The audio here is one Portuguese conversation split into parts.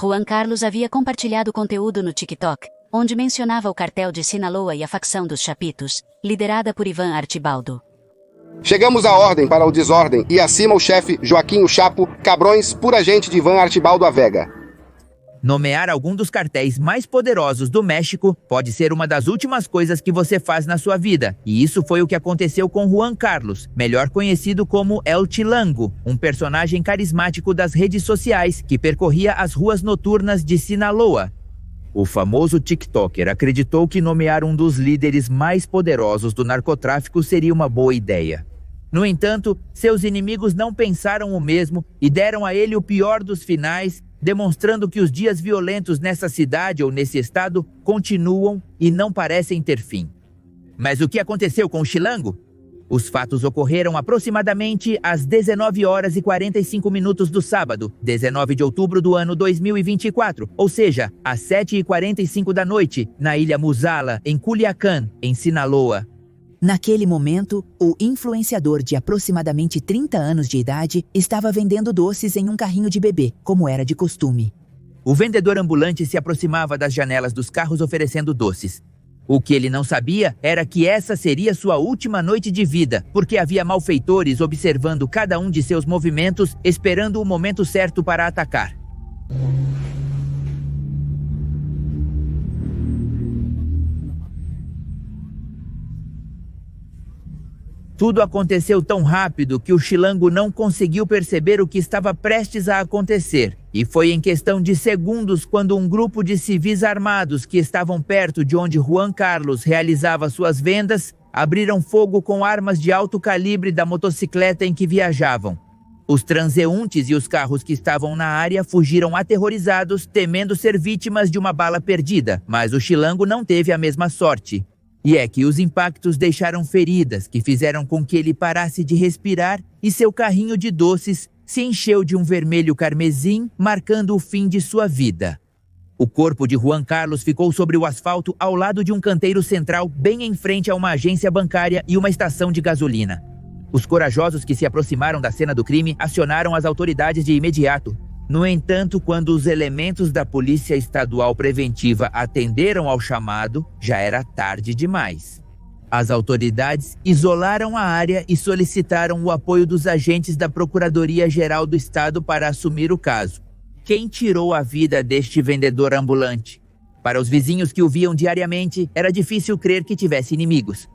Juan Carlos havia compartilhado conteúdo no TikTok, onde mencionava o cartel de Sinaloa e a facção dos Chapitos, liderada por Ivan Archibaldo. Chegamos à ordem para o desordem e acima o chefe Joaquim o Chapo, Cabrões, pura gente de Ivan Archibaldo a Vega. Nomear algum dos cartéis mais poderosos do México pode ser uma das últimas coisas que você faz na sua vida. E isso foi o que aconteceu com Juan Carlos, melhor conhecido como El Chilango, um personagem carismático das redes sociais que percorria as ruas noturnas de Sinaloa. O famoso TikToker acreditou que nomear um dos líderes mais poderosos do narcotráfico seria uma boa ideia. No entanto, seus inimigos não pensaram o mesmo e deram a ele o pior dos finais, demonstrando que os dias violentos nessa cidade ou nesse estado continuam e não parecem ter fim. Mas o que aconteceu com o Chilango? Os fatos ocorreram aproximadamente às 19 horas e 45 minutos do sábado, 19 de outubro do ano 2024, ou seja, às 7h45 da noite, na ilha Musala, em Culiacán, em Sinaloa. Naquele momento, o influenciador de aproximadamente 30 anos de idade estava vendendo doces em um carrinho de bebê, como era de costume. O vendedor ambulante se aproximava das janelas dos carros oferecendo doces. O que ele não sabia era que essa seria sua última noite de vida, porque havia malfeitores observando cada um de seus movimentos, esperando o momento certo para atacar. Tudo aconteceu tão rápido que o Chilango não conseguiu perceber o que estava prestes a acontecer. E foi em questão de segundos quando um grupo de civis armados que estavam perto de onde Juan Carlos realizava suas vendas abriram fogo com armas de alto calibre da motocicleta em que viajavam. Os transeuntes e os carros que estavam na área fugiram aterrorizados, temendo ser vítimas de uma bala perdida, mas o Chilango não teve a mesma sorte. E é que os impactos deixaram feridas que fizeram com que ele parasse de respirar e seu carrinho de doces se encheu de um vermelho carmesim, marcando o fim de sua vida. O corpo de Juan Carlos ficou sobre o asfalto ao lado de um canteiro central bem em frente a uma agência bancária e uma estação de gasolina. Os corajosos que se aproximaram da cena do crime acionaram as autoridades de imediato. No entanto, quando os elementos da Polícia Estadual Preventiva atenderam ao chamado, já era tarde demais. As autoridades isolaram a área e solicitaram o apoio dos agentes da Procuradoria-Geral do Estado para assumir o caso. Quem tirou a vida deste vendedor ambulante? Para os vizinhos que o viam diariamente, era difícil crer que tivesse inimigos.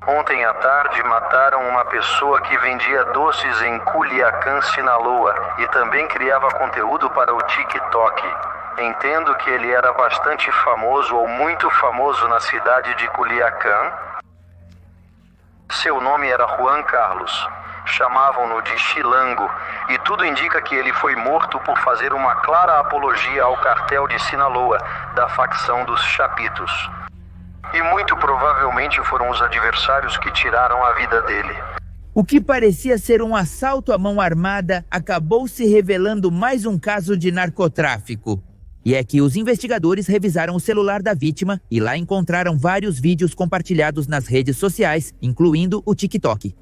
Ontem à tarde mataram uma pessoa que vendia doces em Culiacán, Sinaloa, e também criava conteúdo para o TikTok. Entendo que ele era bastante famoso ou muito famoso na cidade de Culiacán. Seu nome era Juan Carlos. Chamavam-no de Chilango, e tudo indica que ele foi morto por fazer uma clara apologia ao cartel de Sinaloa, da facção dos Chapitos. E muito provavelmente foram os adversários que tiraram a vida dele. O que parecia ser um assalto à mão armada acabou se revelando mais um caso de narcotráfico. E é que os investigadores revisaram o celular da vítima e lá encontraram vários vídeos compartilhados nas redes sociais, incluindo o TikTok.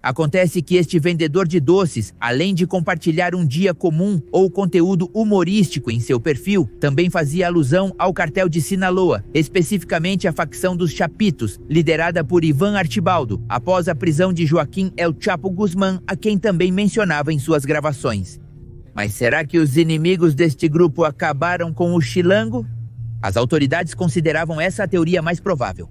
Acontece que este vendedor de doces, além de compartilhar um dia comum ou conteúdo humorístico em seu perfil, também fazia alusão ao cartel de Sinaloa, especificamente a facção dos Chapitos, liderada por Ivan Archibaldo, após a prisão de Joaquim El Chapo Guzmán, a quem também mencionava em suas gravações. Mas será que os inimigos deste grupo acabaram com o Chilango? As autoridades consideravam essa a teoria mais provável.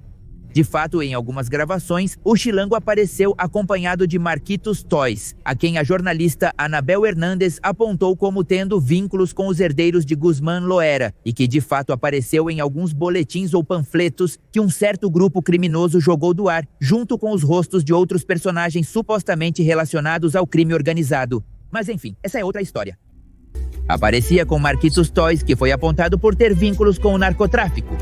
De fato, em algumas gravações, o Chilango apareceu acompanhado de Marquitos Toys, a quem a jornalista Anabel Hernández apontou como tendo vínculos com os herdeiros de Guzmán Loera e que de fato apareceu em alguns boletins ou panfletos que um certo grupo criminoso jogou do ar, junto com os rostos de outros personagens supostamente relacionados ao crime organizado. Mas enfim, essa é outra história. Aparecia com Marquitos Toys, que foi apontado por ter vínculos com o narcotráfico.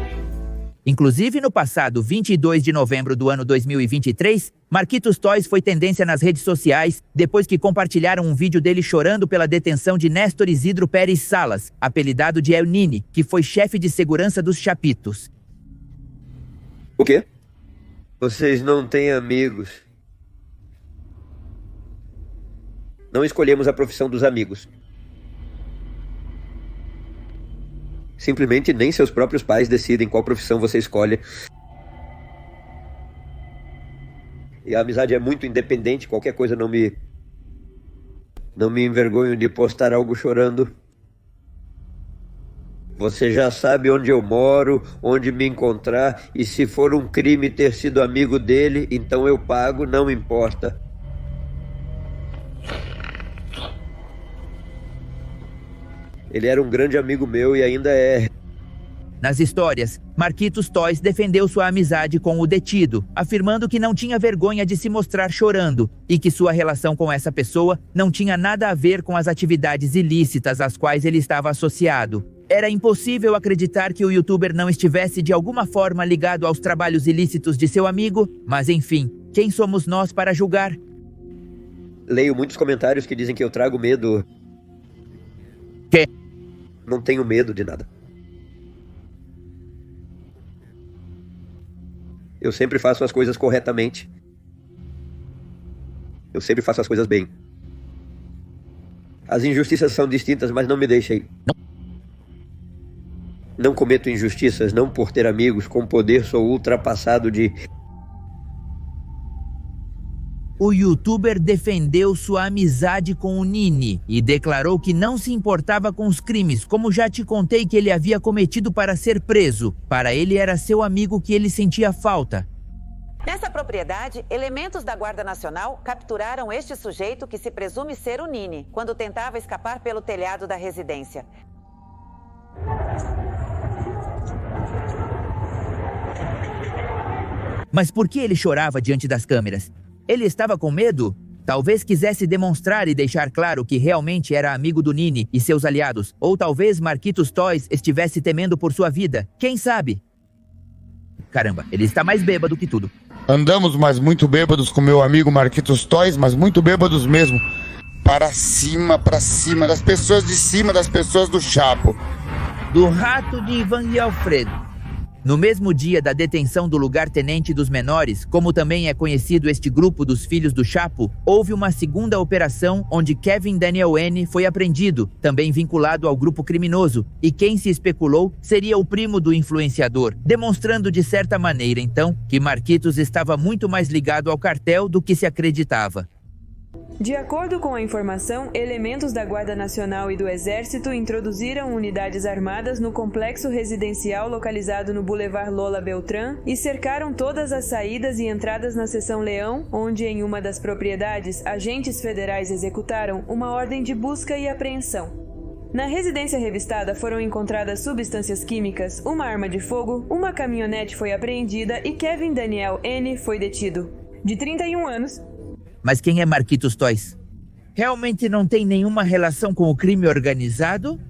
Inclusive, no passado 22 de novembro do ano 2023, Marquitos Toys foi tendência nas redes sociais depois que compartilharam um vídeo dele chorando pela detenção de Néstor Isidro Pérez Salas, apelidado de El Nini, que foi chefe de segurança dos Chapitos. O quê? Vocês não têm amigos. Não escolhemos a profissão dos amigos. Simplesmente nem seus próprios pais decidem qual profissão você escolhe. E a amizade é muito independente, qualquer coisa não me envergonho de postar algo chorando. Você já sabe onde eu moro, onde me encontrar, e se for um crime ter sido amigo dele, então eu pago, não importa. Ele era um grande amigo meu e ainda é. Nas histórias, Marquitos Toys defendeu sua amizade com o detido, afirmando que não tinha vergonha de se mostrar chorando e que sua relação com essa pessoa não tinha nada a ver com as atividades ilícitas às quais ele estava associado. Era impossível acreditar que o youtuber não estivesse de alguma forma ligado aos trabalhos ilícitos de seu amigo, mas enfim, quem somos nós para julgar? Leio muitos comentários que dizem que eu trago medo. Que? Não tenho medo de nada. Eu sempre faço as coisas corretamente. Eu sempre faço as coisas bem. As injustiças são distintas, mas não me deixem. Não cometo injustiças, não por ter amigos. Com poder sou ultrapassado de... O youtuber defendeu sua amizade com o Nini e declarou que não se importava com os crimes, como já te contei que ele havia cometido para ser preso. Para ele era seu amigo que ele sentia falta. Nessa propriedade, elementos da Guarda Nacional capturaram este sujeito que se presume ser o Nini, quando tentava escapar pelo telhado da residência. Mas por que ele chorava diante das câmeras? Ele estava com medo? Talvez quisesse demonstrar e deixar claro que realmente era amigo do Nini e seus aliados. Ou talvez Marquitos Toys estivesse temendo por sua vida. Quem sabe? Caramba, ele está mais bêbado que tudo. Andamos mais muito bêbados com meu amigo Marquitos Toys, mas muito bêbados mesmo. Para cima, das pessoas de cima, das pessoas do Chapo. Do rato de Ivan e Alfredo. No mesmo dia da detenção do lugar-tenente dos menores, como também é conhecido este grupo dos filhos do Chapo, houve uma segunda operação onde Kevin Daniel N foi apreendido, também vinculado ao grupo criminoso, e quem se especulou seria o primo do influenciador, demonstrando de certa maneira, então, que Marquitos estava muito mais ligado ao cartel do que se acreditava. De acordo com a informação, elementos da Guarda Nacional e do Exército introduziram unidades armadas no complexo residencial localizado no Boulevard Lola Beltrán e cercaram todas as saídas e entradas na Seção Leão, onde em uma das propriedades, agentes federais executaram uma ordem de busca e apreensão. Na residência revistada foram encontradas substâncias químicas, uma arma de fogo, uma caminhonete foi apreendida e Kevin Daniel N foi detido. De 31 anos... Mas quem é Marquitos Toys? Realmente não tem nenhuma relação com o crime organizado?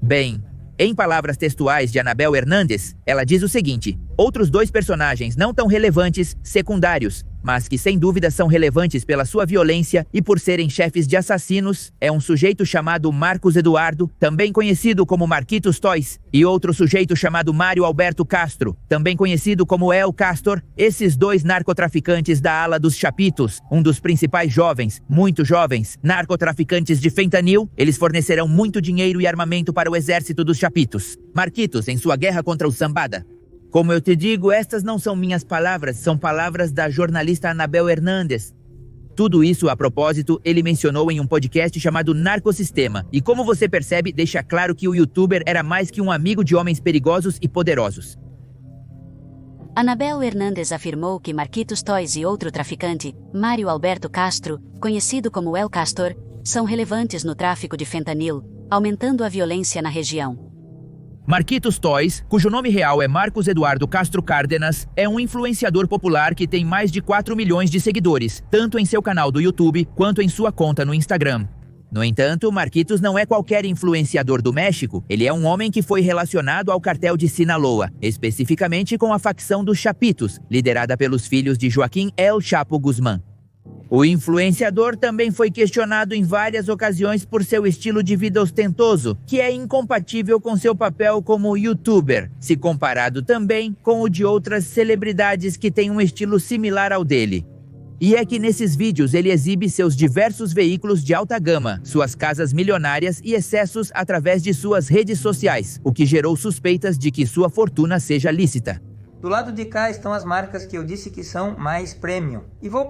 Bem, em palavras textuais de Anabel Hernandes, ela diz o seguinte: outros dois personagens não tão relevantes, secundários, mas que sem dúvida são relevantes pela sua violência e por serem chefes de assassinos, é um sujeito chamado Marcos Eduardo, também conhecido como Marquitos Toys, e outro sujeito chamado Mário Alberto Castro, também conhecido como El Castor, esses dois narcotraficantes da ala dos Chapitos, um dos principais jovens, muito jovens, narcotraficantes de fentanil. Eles fornecerão muito dinheiro e armamento para o exército dos Chapitos. Marquitos em sua guerra contra o Zambada. Como eu te digo, estas não são minhas palavras, são palavras da jornalista Anabel Hernandes. Tudo isso, a propósito, ele mencionou em um podcast chamado Narcosistema. E como você percebe, deixa claro que o youtuber era mais que um amigo de homens perigosos e poderosos. Anabel Hernandes afirmou que Marquitos Toys e outro traficante, Mário Alberto Castro, conhecido como El Castor, são relevantes no tráfico de fentanil, aumentando a violência na região. Marquitos Toys, cujo nome real é Marcos Eduardo Castro Cárdenas, é um influenciador popular que tem mais de 4 milhões de seguidores, tanto em seu canal do YouTube quanto em sua conta no Instagram. No entanto, Marquitos não é qualquer influenciador do México, ele é um homem que foi relacionado ao cartel de Sinaloa, especificamente com a facção dos Chapitos, liderada pelos filhos de Joaquim El Chapo Guzmán. O influenciador também foi questionado em várias ocasiões por seu estilo de vida ostentoso, que é incompatível com seu papel como youtuber, se comparado também com o de outras celebridades que têm um estilo similar ao dele. E é que nesses vídeos ele exibe seus diversos veículos de alta gama, suas casas milionárias e excessos através de suas redes sociais, o que gerou suspeitas de que sua fortuna seja lícita. Do lado de cá estão as marcas que eu disse que são mais premium. E vou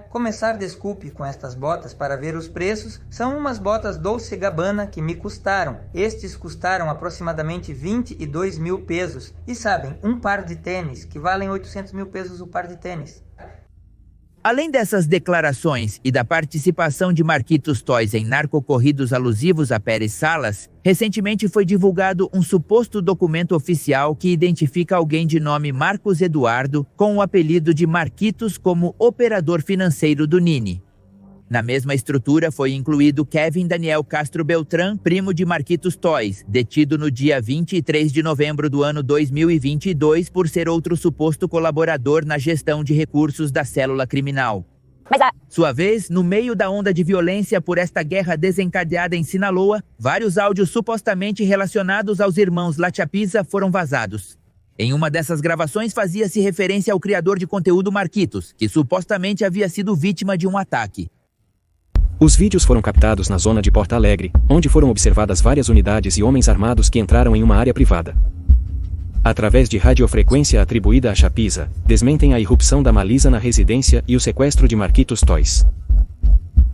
começar desculpe com estas botas para ver os preços. São umas botas Dolce & Gabbana que me custaram. Estes custaram aproximadamente 22 mil pesos. E sabem, um par de tênis que valem 800 mil pesos o par de tênis. Além dessas declarações e da participação de Marquitos Toys em narcocorridos alusivos a Pérez Salas, recentemente foi divulgado um suposto documento oficial que identifica alguém de nome Marcos Eduardo com o apelido de Marquitos como operador financeiro do Nini. Na mesma estrutura foi incluído Kevin Daniel Castro Beltrán, primo de Marquitos Toys, detido no dia 23 de novembro do ano 2022 por ser outro suposto colaborador na gestão de recursos da célula criminal. Sua vez, no meio da onda de violência por esta guerra desencadeada em Sinaloa, vários áudios supostamente relacionados aos irmãos La Chapiza foram vazados. Em uma dessas gravações fazia-se referência ao criador de conteúdo Marquitos, que supostamente havia sido vítima de um ataque. Os vídeos foram captados na zona de Porto Alegre, onde foram observadas várias unidades e homens armados que entraram em uma área privada. Através de radiofrequência atribuída a Chapiza, desmentem a irrupção da Malisa na residência e o sequestro de Marquitos Toys.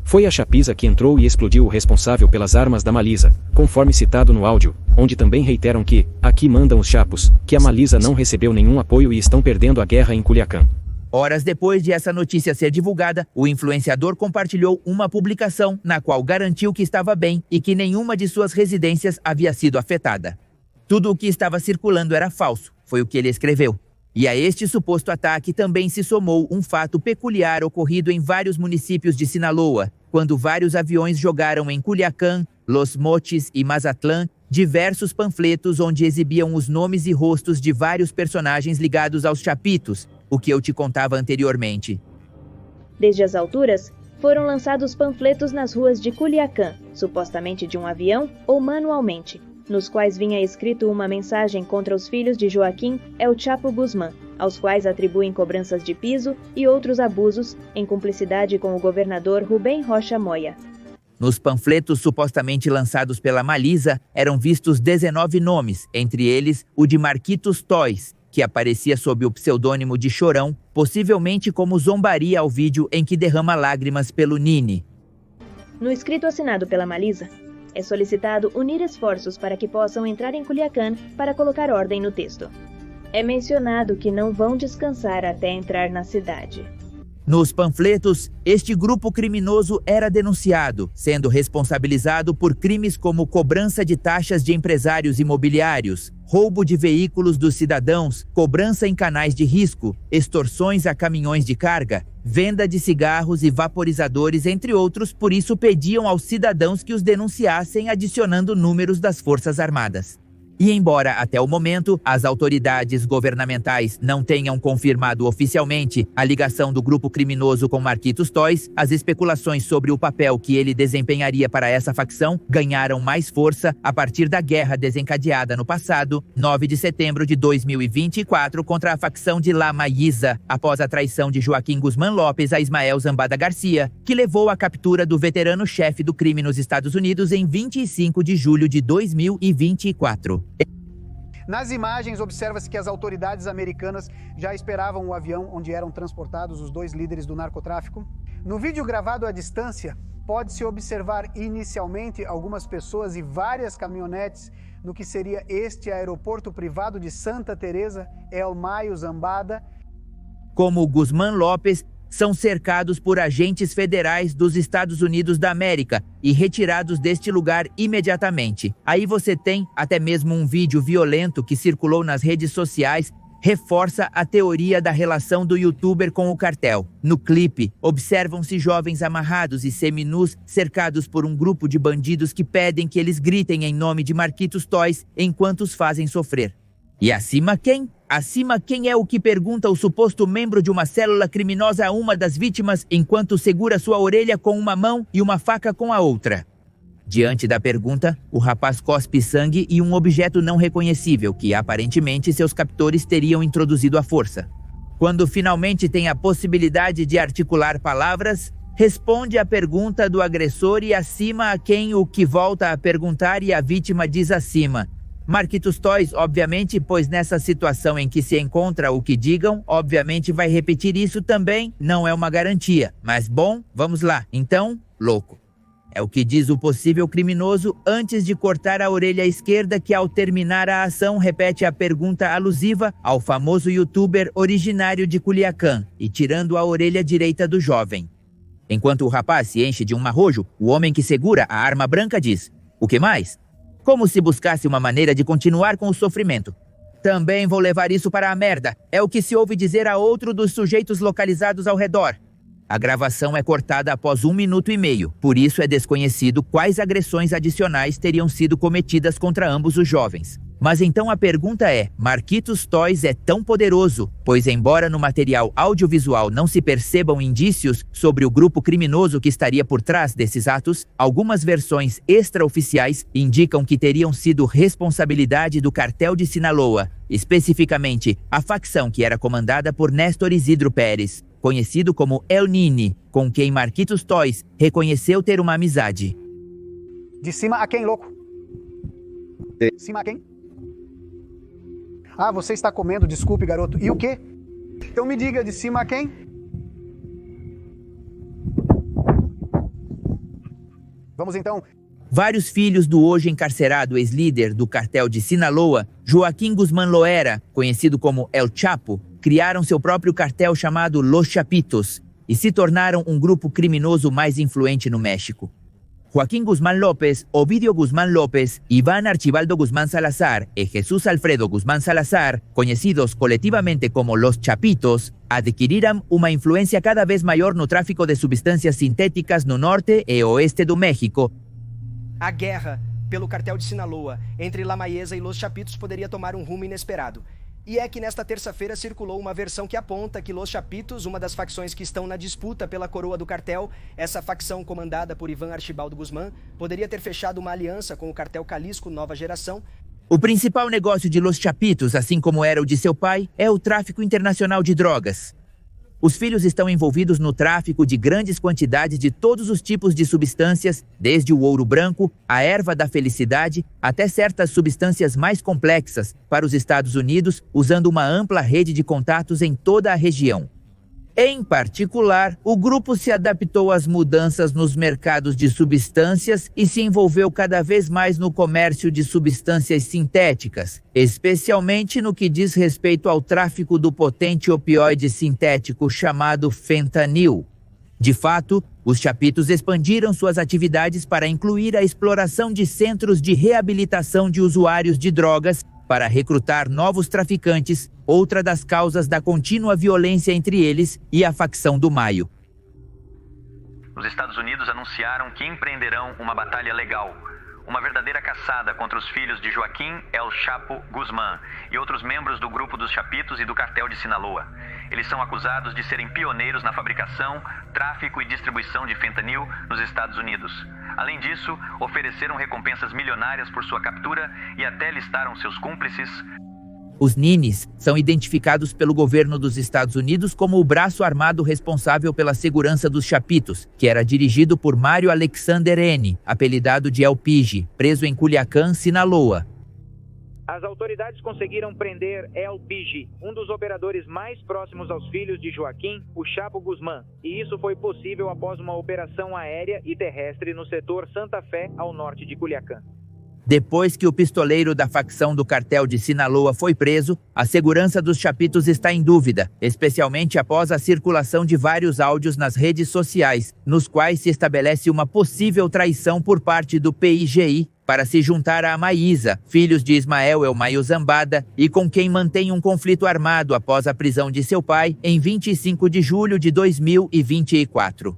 Foi a Chapiza que entrou e explodiu o responsável pelas armas da Malisa, conforme citado no áudio, onde também reiteram que, aqui mandam os chapos, que a Malisa não recebeu nenhum apoio e estão perdendo a guerra em Culiacán. Horas depois de essa notícia ser divulgada, o influenciador compartilhou uma publicação na qual garantiu que estava bem e que nenhuma de suas residências havia sido afetada. Tudo o que estava circulando era falso, foi o que ele escreveu. E a este suposto ataque também se somou um fato peculiar ocorrido em vários municípios de Sinaloa, quando vários aviões jogaram em Culiacán, Los Mochis e Mazatlán diversos panfletos onde exibiam os nomes e rostos de vários personagens ligados aos Chapitos, o que eu te contava anteriormente. Desde as alturas, foram lançados panfletos nas ruas de Culiacán, supostamente de um avião ou manualmente, nos quais vinha escrito uma mensagem contra os filhos de Joaquim El Chapo Guzmán, aos quais atribuem cobranças de piso e outros abusos em cumplicidade com o governador Rubem Rocha Moya. Nos panfletos supostamente lançados pela Malisa, eram vistos 19 nomes, entre eles o de Marquitos Toys, que aparecia sob o pseudônimo de Chorão, possivelmente como zombaria ao vídeo em que derrama lágrimas pelo Nini. No escrito assinado pela Malisa, é solicitado unir esforços para que possam entrar em Culiacán para colocar ordem no texto. É mencionado que não vão descansar até entrar na cidade. Nos panfletos, este grupo criminoso era denunciado, sendo responsabilizado por crimes como cobrança de taxas de empresários imobiliários, roubo de veículos dos cidadãos, cobrança em canais de risco, extorsões a caminhões de carga, venda de cigarros e vaporizadores, entre outros. Por isso pediam aos cidadãos que os denunciassem adicionando números das Forças Armadas. E embora, até o momento, as autoridades governamentais não tenham confirmado oficialmente a ligação do grupo criminoso com Marquitos Toys, as especulações sobre o papel que ele desempenharia para essa facção ganharam mais força a partir da guerra desencadeada no passado, 9 de setembro de 2024, contra a facção de La Malisa, após a traição de Joaquim Guzmán López a Ismael Zambada Garcia, que levou à captura do veterano-chefe do crime nos Estados Unidos em 25 de julho de 2024. Nas imagens, observa-se que as autoridades americanas já esperavam o avião onde eram transportados os dois líderes do narcotráfico. No vídeo gravado à distância, pode-se observar inicialmente algumas pessoas e várias caminhonetes no que seria este aeroporto privado de Santa Teresa, El Mayo Zambada. Como Guzmán López, são cercados por agentes federais dos Estados Unidos da América e retirados deste lugar imediatamente. Aí você tem até mesmo um vídeo violento que circulou nas redes sociais, reforça a teoria da relação do youtuber com o cartel. No clipe, observam-se jovens amarrados e seminus cercados por um grupo de bandidos que pedem que eles gritem em nome de Marquitos Toys enquanto os fazem sofrer. E acima quem? Acima quem é o que pergunta o suposto membro de uma célula criminosa a uma das vítimas enquanto segura sua orelha com uma mão e uma faca com a outra. Diante da pergunta, o rapaz cospe sangue e um objeto não reconhecível que aparentemente seus captores teriam introduzido à força. Quando finalmente tem a possibilidade de articular palavras, responde à pergunta do agressor e acima a quem o que volta a perguntar e a vítima diz acima. Marquitos Toys, obviamente, pois nessa situação em que se encontra o que digam, obviamente vai repetir isso também, não é uma garantia. Mas bom, vamos lá. Então, louco. É o que diz o possível criminoso antes de cortar a orelha esquerda que ao terminar a ação repete a pergunta alusiva ao famoso youtuber originário de Culiacán e tirando a orelha direita do jovem. Enquanto o rapaz se enche de um marrojo, o homem que segura a arma branca diz: "O que mais?" Como se buscasse uma maneira de continuar com o sofrimento. "Também vou levar isso para a merda", é o que se ouve dizer a outro dos sujeitos localizados ao redor. A gravação é cortada após 1 minuto e meio, por isso é desconhecido quais agressões adicionais teriam sido cometidas contra ambos os jovens. Mas então a pergunta é, Marquitos Toys é tão poderoso, pois embora no material audiovisual não se percebam indícios sobre o grupo criminoso que estaria por trás desses atos, algumas versões extraoficiais indicam que teriam sido responsabilidade do cartel de Sinaloa, especificamente a facção que era comandada por Néstor Isidro Pérez, conhecido como El Nini, com quem Marquitos Toys reconheceu ter uma amizade. De cima a quem, louco? De cima a quem? Ah, você está comendo, desculpe, garoto. E o quê? Então me diga, de cima a quem? Vamos então. Vários filhos do hoje encarcerado ex-líder do cartel de Sinaloa, Joaquim Guzmán Loera, conhecido como El Chapo, criaram seu próprio cartel chamado Los Chapitos e se tornaram um grupo criminoso mais influente no México. Joaquín Guzmán López, Ovidio Guzmán López, Iván Archibaldo Guzmán Salazar y Jesús Alfredo Guzmán Salazar, conocidos colectivamente como Los Chapitos, adquiriram uma influência cada vez maior no tráfico de substâncias sintéticas no norte e oeste do México. A guerra pelo cartel de Sinaloa entre La Mayesa e Los Chapitos poderia tomar um rumo inesperado. E é que nesta terça-feira circulou uma versão que aponta que Los Chapitos, uma das facções que estão na disputa pela coroa do cartel, essa facção comandada por Iván Archibaldo Guzmán, poderia ter fechado uma aliança com o cartel Jalisco Nova Geração. O principal negócio de Los Chapitos, assim como era o de seu pai, é o tráfico internacional de drogas. Os filhos estão envolvidos no tráfico de grandes quantidades de todos os tipos de substâncias, desde o ouro branco, a erva da felicidade, até certas substâncias mais complexas, para os Estados Unidos, usando uma ampla rede de contatos em toda a região. Em particular, o grupo se adaptou às mudanças nos mercados de substâncias e se envolveu cada vez mais no comércio de substâncias sintéticas, especialmente no que diz respeito ao tráfico do potente opioide sintético chamado fentanil. De fato, os Chapitos expandiram suas atividades para incluir a exploração de centros de reabilitação de usuários de drogas para recrutar novos traficantes, outra das causas da contínua violência entre eles e a facção do Maio. Os Estados Unidos anunciaram que empreenderão uma batalha legal, uma verdadeira caçada contra os filhos de Joaquín El Chapo Guzmán e outros membros do grupo dos Chapitos e do cartel de Sinaloa. Eles são acusados de serem pioneiros na fabricação, tráfico e distribuição de fentanil nos Estados Unidos. Além disso, ofereceram recompensas milionárias por sua captura e até listaram seus cúmplices. Os Ninis são identificados pelo governo dos Estados Unidos como o braço armado responsável pela segurança dos Chapitos, que era dirigido por Mário Alexander N., apelidado de El Pigi, preso em Culiacán, Sinaloa. As autoridades conseguiram prender El Pigi, um dos operadores mais próximos aos filhos de Joaquim, o Chapo Guzmán, e isso foi possível após uma operação aérea e terrestre no setor Santa Fé, ao norte de Culiacán. Depois que o pistoleiro da facção do cartel de Sinaloa foi preso, a segurança dos Chapitos está em dúvida, especialmente após a circulação de vários áudios nas redes sociais, nos quais se estabelece uma possível traição por parte do PIGI para se juntar a Maísa, filhos de Ismael El Maio Zambada, e com quem mantém um conflito armado após a prisão de seu pai em 25 de julho de 2024.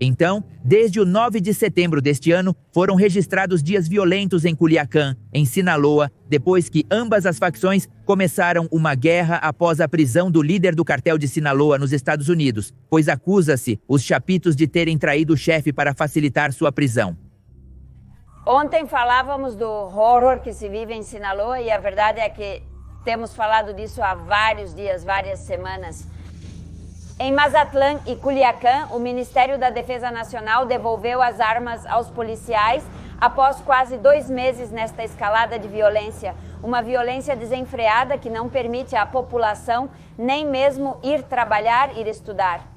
Então, desde o 9 de setembro deste ano, foram registrados dias violentos em Culiacán, em Sinaloa, depois que ambas as facções começaram uma guerra após a prisão do líder do cartel de Sinaloa nos Estados Unidos, pois acusa-se os Chapitos de terem traído o chefe para facilitar sua prisão. Ontem falávamos do horror que se vive em Sinaloa e a verdade é que temos falado disso há vários dias, várias semanas. Em Mazatlán e Culiacán, o Ministério da Defesa Nacional devolveu as armas aos policiais após quase 2 meses nesta escalada de violência. Uma violência desenfreada que não permite à população nem mesmo ir trabalhar, ir estudar.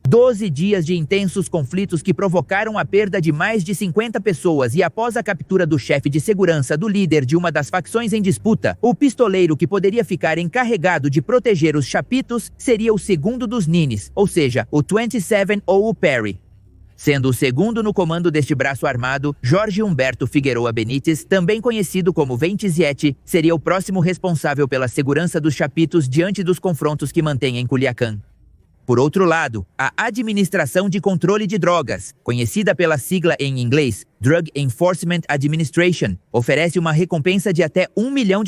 12 dias de intensos conflitos que provocaram a perda de mais de 50 pessoas e após a captura do chefe de segurança do líder de uma das facções em disputa, o pistoleiro que poderia ficar encarregado de proteger os chapitos seria o segundo dos Nines, ou seja, o 27 ou o Perry. Sendo o segundo no comando deste braço armado, Jorge Humberto Figueroa Benítez, também conhecido como 27, seria o próximo responsável pela segurança dos chapitos diante dos confrontos que mantém em Culiacán. Por outro lado, a Administração de Controle de Drogas, conhecida pela sigla em inglês Drug Enforcement Administration, oferece uma recompensa de até $1 milhão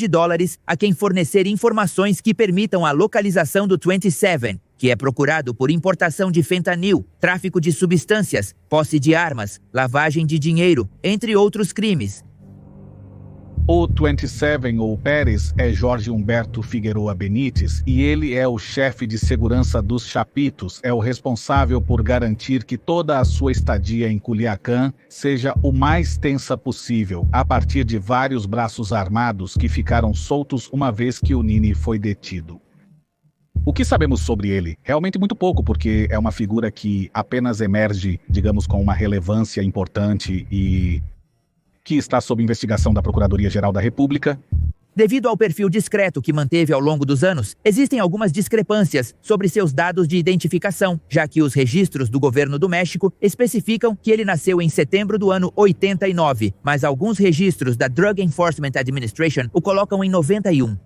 a quem fornecer informações que permitam a localização do 27, que é procurado por importação de fentanil, tráfico de substâncias, posse de armas, lavagem de dinheiro, entre outros crimes. O 27, ou Pérez, é Jorge Humberto Figueroa Benítez e ele é o chefe de segurança dos chapitos, é o responsável por garantir que toda a sua estadia em Culiacán seja o mais tensa possível, a partir de vários braços armados que ficaram soltos uma vez que o Nini foi detido. O que sabemos sobre ele? Realmente muito pouco, porque é uma figura que apenas emerge, digamos, com uma relevância importante e que está sob investigação da Procuradoria-Geral da República. Devido ao perfil discreto que manteve ao longo dos anos, existem algumas discrepâncias sobre seus dados de identificação, já que os registros do governo do México especificam que ele nasceu em setembro do ano 89, mas alguns registros da Drug Enforcement Administration o colocam em 91.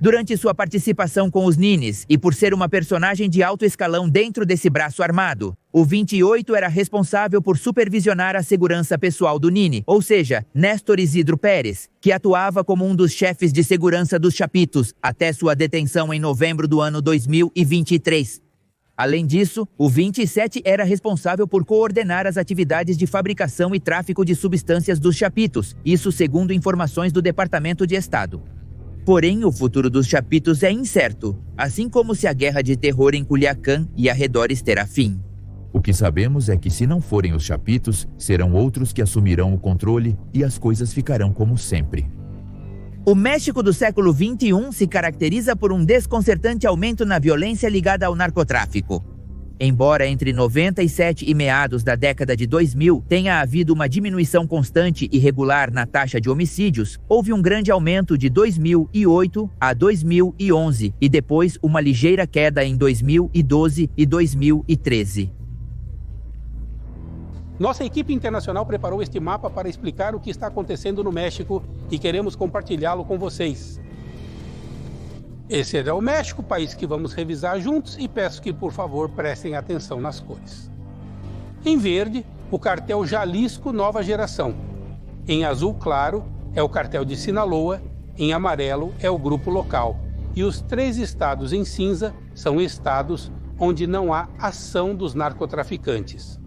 Durante sua participação com os Nines, e por ser uma personagem de alto escalão dentro desse braço armado, o 28 era responsável por supervisionar a segurança pessoal do Nini, ou seja, Néstor Isidro Pérez, que atuava como um dos chefes de segurança dos chapitos, até sua detenção em novembro do ano 2023. Além disso, o 27 era responsável por coordenar as atividades de fabricação e tráfico de substâncias dos chapitos, isso segundo informações do Departamento de Estado. Porém, o futuro dos chapitos é incerto, assim como se a guerra de terror em Culiacán e arredores terá fim. O que sabemos é que se não forem os chapitos, serão outros que assumirão o controle e as coisas ficarão como sempre. O México do século XXI se caracteriza por um desconcertante aumento na violência ligada ao narcotráfico. Embora entre 97 e meados da década de 2000 tenha havido uma diminuição constante e regular na taxa de homicídios, houve um grande aumento de 2008 a 2011 e depois uma ligeira queda em 2012 e 2013. Nossa equipe internacional preparou este mapa para explicar o que está acontecendo no México e queremos compartilhá-lo com vocês. Esse é o México, país que vamos revisar juntos, e peço que, por favor, prestem atenção nas cores. Em verde, o cartel Jalisco Nova Geração. Em azul claro, é o cartel de Sinaloa. Em amarelo, é o grupo local. E os 3 estados em cinza são estados onde não há ação dos narcotraficantes.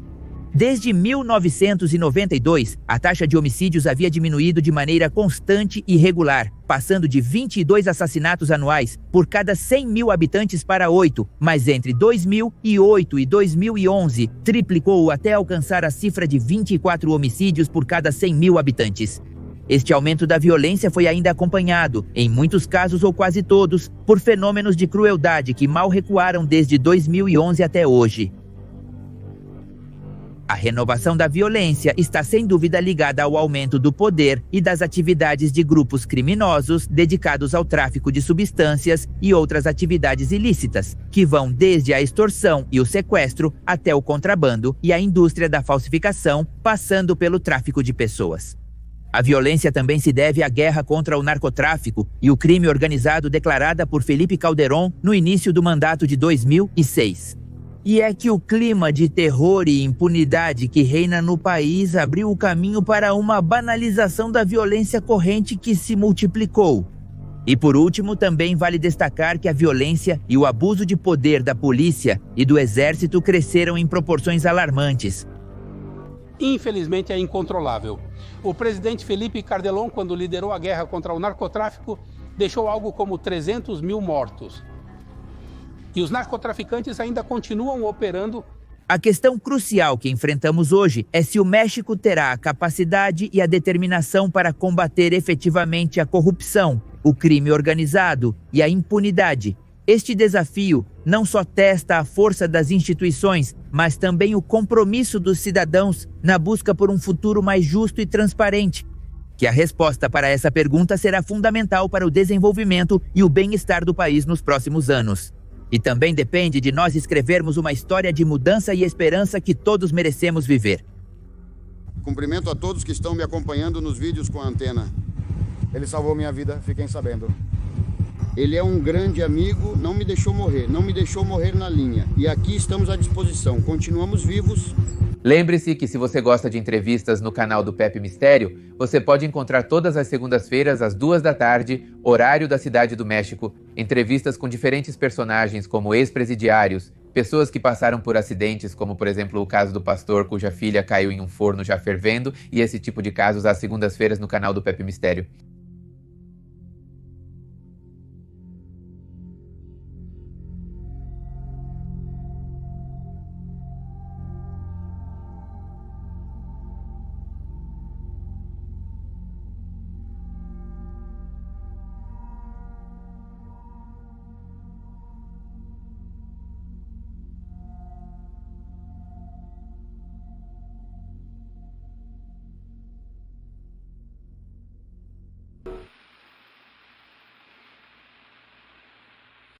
Desde 1992, a taxa de homicídios havia diminuído de maneira constante e regular, passando de 22 assassinatos anuais por cada 100 mil habitantes para 8, mas entre 2008 e 2011 triplicou até alcançar a cifra de 24 homicídios por cada 100 mil habitantes. Este aumento da violência foi ainda acompanhado, em muitos casos ou quase todos, por fenômenos de crueldade que mal recuaram desde 2011 até hoje. A renovação da violência está sem dúvida ligada ao aumento do poder e das atividades de grupos criminosos dedicados ao tráfico de substâncias e outras atividades ilícitas, que vão desde a extorsão e o sequestro até o contrabando e a indústria da falsificação, passando pelo tráfico de pessoas. A violência também se deve à guerra contra o narcotráfico e o crime organizado declarada por Felipe Calderón no início do mandato de 2006. E é que o clima de terror e impunidade que reina no país abriu o caminho para uma banalização da violência corrente que se multiplicou. E por último, também vale destacar que a violência e o abuso de poder da polícia e do exército cresceram em proporções alarmantes. Infelizmente é incontrolável. O presidente Felipe Calderón, quando liderou a guerra contra o narcotráfico, deixou algo como 300 mil mortos. E os narcotraficantes ainda continuam operando. A questão crucial que enfrentamos hoje é se o México terá a capacidade e a determinação para combater efetivamente a corrupção, o crime organizado e a impunidade. Este desafio não só testa a força das instituições, mas também o compromisso dos cidadãos na busca por um futuro mais justo e transparente. Que a resposta para essa pergunta será fundamental para o desenvolvimento e o bem-estar do país nos próximos anos. E também depende de nós escrevermos uma história de mudança e esperança que todos merecemos viver. Cumprimento a todos que estão me acompanhando nos vídeos com a antena. Ele salvou minha vida, fiquem sabendo. Ele é um grande amigo, não me deixou morrer na linha. E aqui estamos à disposição, continuamos vivos. Lembre-se que se você gosta de entrevistas no canal do Pepe Mistério, você pode encontrar todas as segundas-feiras às 14h, horário da Cidade do México, entrevistas com diferentes personagens como ex-presidiários, pessoas que passaram por acidentes, como por exemplo o caso do pastor cuja filha caiu em um forno já fervendo, e esse tipo de casos às segundas-feiras no canal do Pepe Mistério.